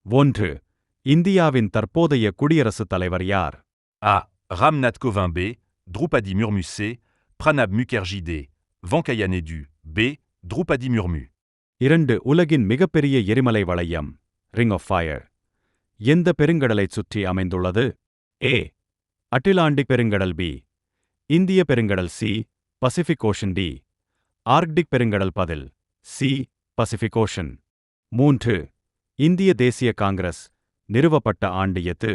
ஒன்று. இந்தியாவின் தற்போதைய குடியரசுத் தலைவர் யார்? A. Ramnath Kovind. B. Droupadi Murmu. C. Pranab Mukherjee. D. Venkaiah Naidu. B. Droupadi Murmu. 2. உலகின் மிகப்பெரிய எரிமலை வளையம் ரிங் ஆஃப் ஃபயர் எந்த பெருங்கடலைச் சுற்றி அமைந்துள்ளது? ஏ. அட்லாண்டிக் பெருங்கடல். பி. இந்திய பெருங்கடல். C. Pacific Ocean. D. Arctic பெருங்கடல். பதில் சி. Pacific ocean. 3. இந்திய தேசிய காங்கிரஸ் நிறுவப்பட்ட ஆண்டு எது?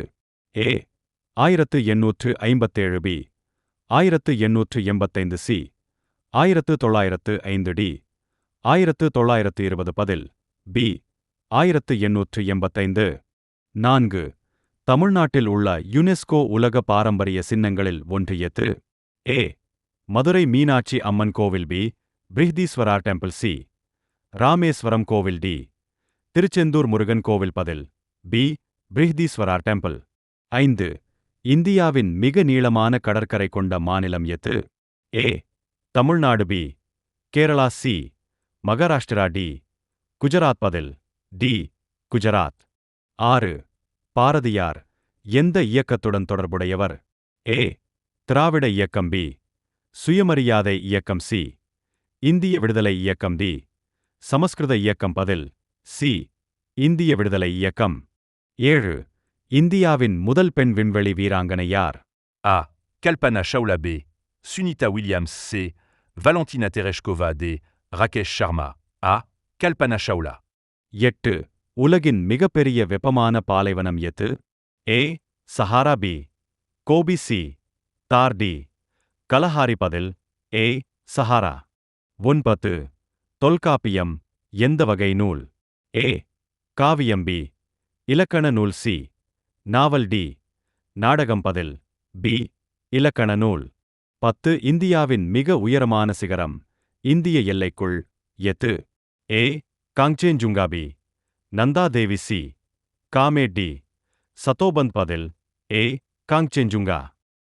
ஏ. 1857. பி. 1885. சி. 1905. டி. 1920. பதில் பி. 1885. 4. தமிழ்நாட்டில் உள்ள யுனெஸ்கோ உலக பாரம்பரிய சின்னங்களில் ஒன்று எது? ஏ. மதுரை மீனாட்சி அம்மன் கோவில். பி. பிருஹதீஸ்வரா டெம்பிள். சி. ராமேஸ்வரம் கோவில். டி. திருச்செந்தூர் முருகன் கோவில். பதில் பி. பிருஹதீஸ்வரா டெம்பிள். 5. இந்தியாவின் மிக நீளமான கடற்கரை கொண்ட மாநிலம் எது? A. Tamil Nadu. B. Kerala. C. Maharashtra. D. Gujarat. பதில் டி. குஜராத். 6. பாரதியார் எந்த இயக்கத்துடன் தொடர்புடையவர்? ஏ. திராவிட இயக்கம். பி. சுயமரியாதை இயக்கம். சி. இந்திய விடுதலை இயக்கம். டி. சமஸ்கிருத இயக்கம். பதில் சி. இந்திய விடுதலை இயக்கம். 7. இந்தியாவின் முதல் பெண் விண்வெளி வீராங்கனை யார்? A. Kalpana Chawla. B. Sunita Williams. C. Valentina Tereshkova. D. Rakesh Sharma. A. Kalpana Chawla. 8. உலகின் மிகப்பெரிய வெப்பமான பாலைவனம் எது? ஏ. சஹாரா. பி. கோபி. சி. தார். டி. கலஹாரி. பதில் ஏ. சஹாரா. 9. தொல்காப்பியம் எந்த வகை நூல்? ஏ. காவியம். பி. இலக்கண நூல். சி. நாவல். டி. நாடகம். பதில் பி. இலக்கண நூல். 10. இந்தியாவின் மிக உயரமான சிகரம் இந்திய எல்லைக்குள் எது? ஏ. காங்சேன்ஜுங்கா. பி. நந்தா தேவி. சி. காமேட். டி. சதோபந்த். பதில் ஏ. காங்சேன்ஜுங்கா.